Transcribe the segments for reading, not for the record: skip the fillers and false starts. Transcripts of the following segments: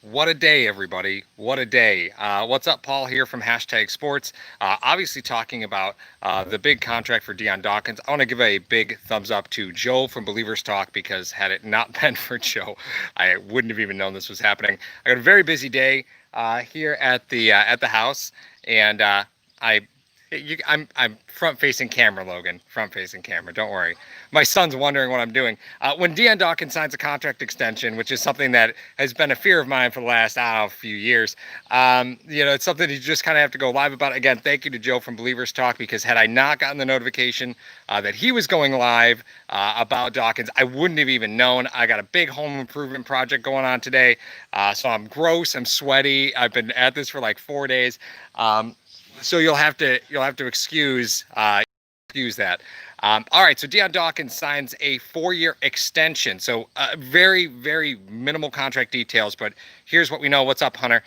What a day, everybody. What a day. What's up, Paul, here from Hashtag Sports. Obviously, talking about the big contract for Dion Dawkins. I want to give a big thumbs up to Joe from Believers Talk because had it not been for Joe, I wouldn't have even known this was happening. I got a very busy day here at the house, and I I'm front facing camera, Logan. Front facing camera. Don't worry. My son's wondering what I'm doing. When Dion Dawkins signs a contract extension, which is something that has been a few years, few years, it's something you just kind of have to go live about. Again, thank you to Joe from Believers Talk because had I not gotten the notification that he was going live about Dawkins, I wouldn't have even known. I got a big home improvement project going on today, so I'm gross. I'm sweaty. I've been at this for like 4 days. So you'll have to excuse that. All right, so Dion Dawkins signs a 4-year extension. So very, very minimal contract details, but here's what we know. What's up, Hunter?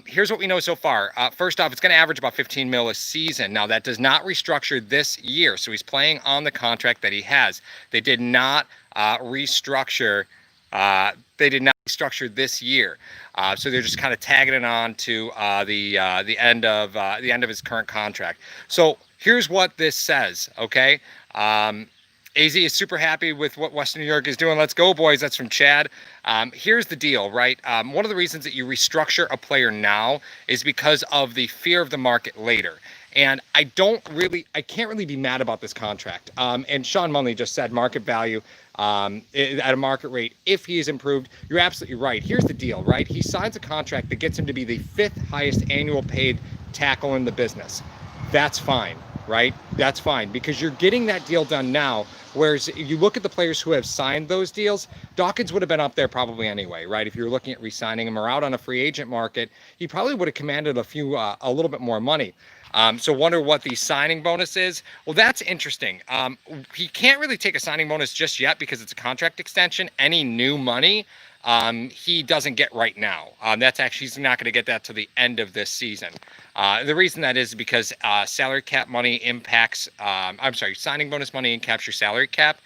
Here's what we know so far. First off, it's going to average about 15 mil a season. Now, that does not restructure this year, so he's playing on the contract that he has. They did not restructure. They did not restructure this year, so they're just kind of tagging it on to the end of his current contract. So here's what this says. Okay, AZ is super happy with what Western New York is doing. Let's go, boys. That's from Chad. Here's the deal, right? One of the reasons that you restructure a player now is because of the fear of the market later. And I can't really be mad about this contract. And Sean Munley just said market value at a market rate if he is improved. You're absolutely right. Here's the deal, right? He signs a contract that gets him to be the 5th highest annual paid tackle in the business. That's fine, right? That's fine because you're getting that deal done now. Whereas you look at the players who have signed those deals, Dawkins would have been up there probably anyway, right? If you're looking at re-signing him or out on a free agent market, he probably would have commanded a little bit more money. So wonder what the signing bonus is. Well, that's interesting. He can't really take a signing bonus just yet because it's a contract extension. Any new money, he doesn't get right now. He's not going to get that to the end of this season. The reason that is because salary cap money impacts. Signing bonus money impacts your salary cap.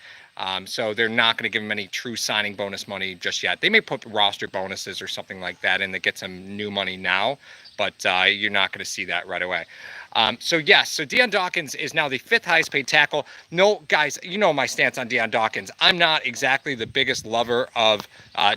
So they're not going to give him any true signing bonus money just yet. They may put roster bonuses or something like that in that gets him new money now, but you're not going to see that right away. So Dion Dawkins is now the 5th highest paid tackle. No, guys, you know my stance on Dion Dawkins. I'm not exactly the biggest lover of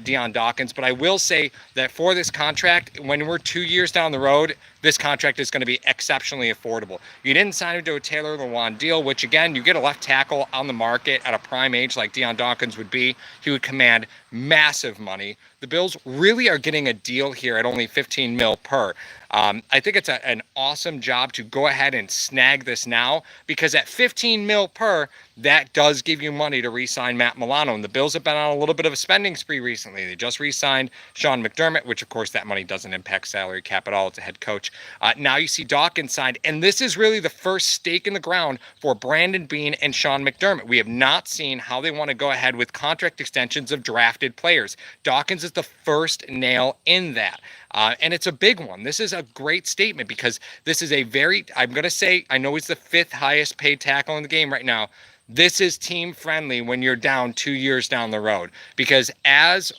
Dion Dawkins, but I will say that for this contract, when we're 2 years down the road, this contract is going to be exceptionally affordable. You didn't sign him to a Taylor Lewan deal, which again, you get a left tackle on the market at a prime age like Dion Dawkins would be. He would command massive money. The Bills really are getting a deal here at only 15 mil per. I think it's an awesome job to go ahead and snag this now because at 15 mil per, that does give you money to re-sign Matt Milano. And the Bills have been on a little bit of a spending spree recently. They just re-signed Sean McDermott, which of course that money doesn't impact salary cap at all. It's a head coach. Now you see Dawkins signed, and this is really the first stake in the ground for Brandon Beane and Sean McDermott. We have not seen how they want to go ahead with contract extensions of drafted players. Dawkins is the first nail in that. And it's a big one. This is a great statement because this is I'm going to say, I know he's the 5th highest paid tackle in the game right now. This is team friendly when you're down 2 years down the road because as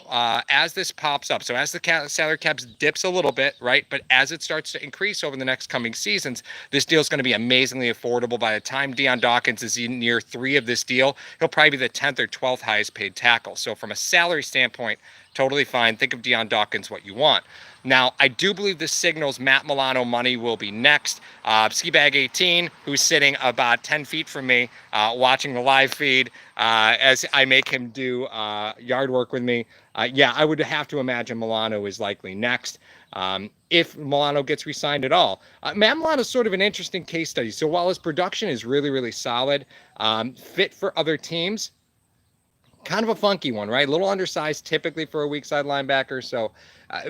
this pops up, so as the salary cap dips a little bit, right? But as it starts to increase over the next coming seasons, this deal is going to be amazingly affordable. By the time Dion Dawkins is in year 3 of this deal, he'll probably be the 10th or 12th highest paid tackle. So from a salary standpoint, totally fine. Think of Dion Dawkins what you want. Now, I do believe this signals Matt Milano money will be next. Ski Bag 18, who's sitting about 10 feet from me, watching the live feed as I make him do yard work with me. I would have to imagine Milano is likely next. If Milano gets re-signed at all. Matt Milano is sort of an interesting case study. So while his production is really, really solid, fit for other teams, kind of a funky one, right? A little undersized typically for a weak side linebacker. So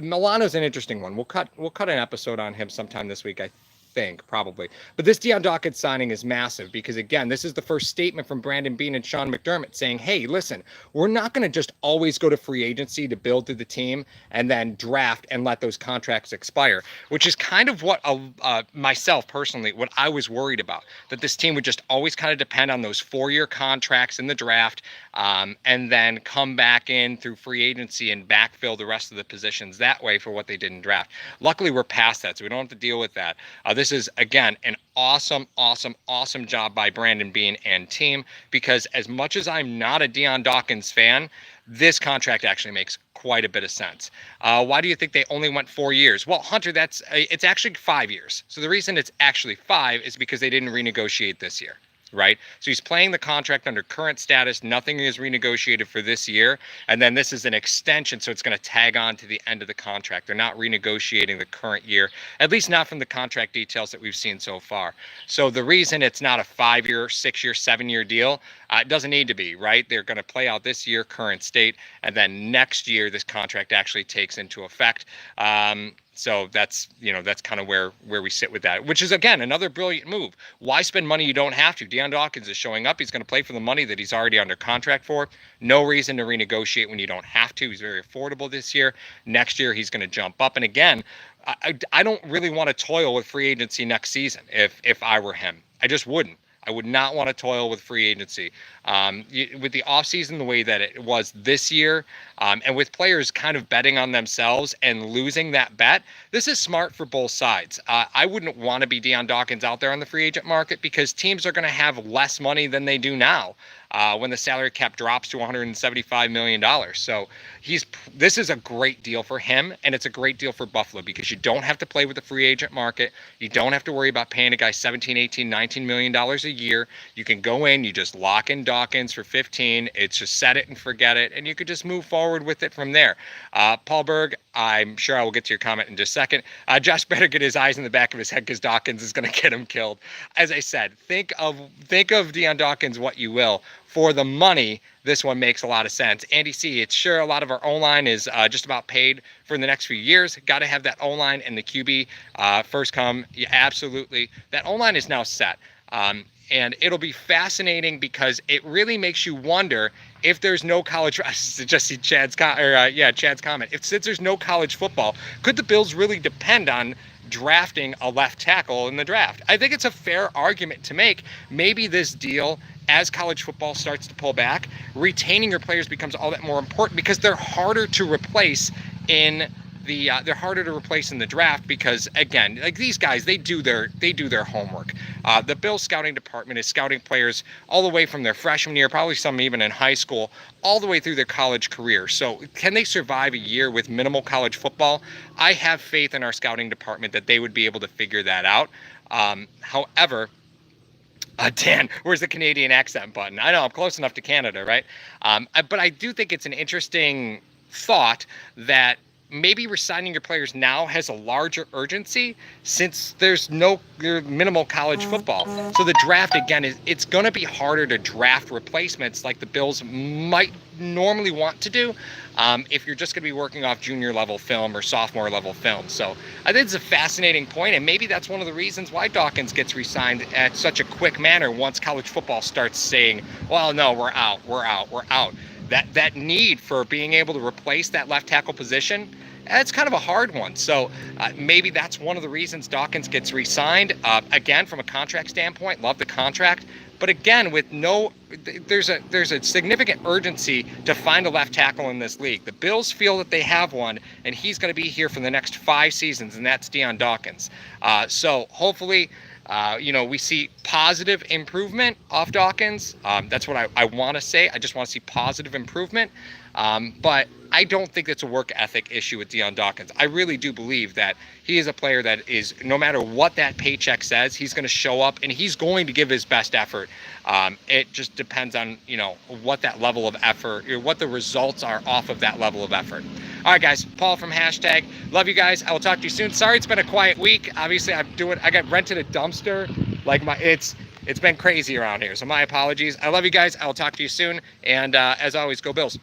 Milano's an interesting one. We'll cut an episode on him sometime this week, I think, probably. But this Dion Dawkins signing is massive because, again, this is the first statement from Brandon Beane and Sean McDermott saying, hey, listen, we're not going to just always go to free agency to build through the team and then draft and let those contracts expire, which is kind of what myself personally, what I was worried about, that this team would just always kind of depend on those 4-year contracts in the draft, and then come back in through free agency and backfill the rest of the positions that way for what they did in draft. Luckily, we're past that, so we don't have to deal with that. This is, again, an awesome job by Brandon Beane and team, because as much as I'm not a Dion Dawkins fan, this contract actually makes quite a bit of sense. Why do you think they only went 4 years? Well, Hunter, it's actually 5 years. So the reason it's actually 5 is because they didn't renegotiate this year. Right? So he's playing the contract under current status. Nothing is renegotiated for this year. And then this is an extension, so it's going to tag on to the end of the contract. They're not renegotiating the current year, at least not from the contract details that we've seen so far. So the reason it's not a 5-year, 6-year, 7-year deal, it doesn't need to be, right? They're going to play out this year, current state, and then next year this contract actually takes into effect. So that's kind of where we sit with that, which is, again, another brilliant move. Why spend money you don't have to? Dion Dawkins is showing up. He's going to play for the money that he's already under contract for. No reason to renegotiate when you don't have to. He's very affordable this year. Next year, he's going to jump up. And again, I don't really want to toil with free agency next season if I were him. I just wouldn't. I would not want to toil with free agency. With the offseason the way that it was this year, and with players kind of betting on themselves and losing that bet, this is smart for both sides. I wouldn't want to be Dion Dawkins out there on the free agent market because teams are going to have less money than they do now when the salary cap drops to $175 million. So this is a great deal for him, and it's a great deal for Buffalo because you don't have to play with the free agent market. You don't have to worry about paying a guy $17, $18, $19 million a year. You can go in, you just lock in Dawkins for 15. It's just set it and forget it, and you could just move forward with it from there. Paul Berg, I'm sure I will get to your comment in just a second. Josh better get his eyes in the back of his head because Dawkins is going to get him killed. As I said, think of Dion Dawkins what you will. For the money, this one makes a lot of sense. Andy C., it's sure a lot of our O-line is just about paid for the next few years. Got to have that O-line and the QB first come. Yeah, absolutely. That O-line is now set. And it'll be fascinating because it really makes you wonder if there's no college. Just see Chad's comment. Since there's no college football, could the Bills really depend on drafting a left tackle in the draft? I think it's a fair argument to make. Maybe this deal, as college football starts to pull back, retaining your players becomes all that more important because they're harder to replace in the draft because, again, like these guys, they do their homework. The Bills scouting department is scouting players all the way from their freshman year, probably some even in high school, all the way through their college career. So can they survive a year with minimal college football? I have faith in our scouting department that they would be able to figure that out. However, Dan, where's the Canadian accent button? I know I'm close enough to Canada, right? But I do think it's an interesting thought that maybe resigning your players now has a larger urgency since there's minimal college football. So the draft, again, it's going to be harder to draft replacements like the Bills might normally want to do if you're just going to be working off junior level film or sophomore level film. So I think it's a fascinating point, and maybe that's one of the reasons why Dawkins gets re-signed at such a quick manner once college football starts saying, well, no, we're out. That need for being able to replace that left tackle position, it's kind of a hard one. So maybe that's one of the reasons Dawkins gets re-signed. Again, from a contract standpoint, love the contract. But again, there's a significant urgency to find a left tackle in this league. The Bills feel that they have one, and he's going to be here for the next 5 seasons, and that's Dion Dawkins. So hopefully, we see positive improvement off Dawkins. That's what I want to say. I just want to see positive improvement. But I don't think it's a work ethic issue with Dion Dawkins. I really do believe that he is a player that is, no matter what that paycheck says, he's going to show up and he's going to give his best effort. It just depends on, what that level of effort, or what the results are off of that level of effort. All right, guys, Paul from Hashtag. Love you guys. I will talk to you soon. Sorry, it's been a quiet week. Obviously, I got rented a dumpster. It's been crazy around here. So my apologies. I love you guys. I will talk to you soon. And as always, go Bills.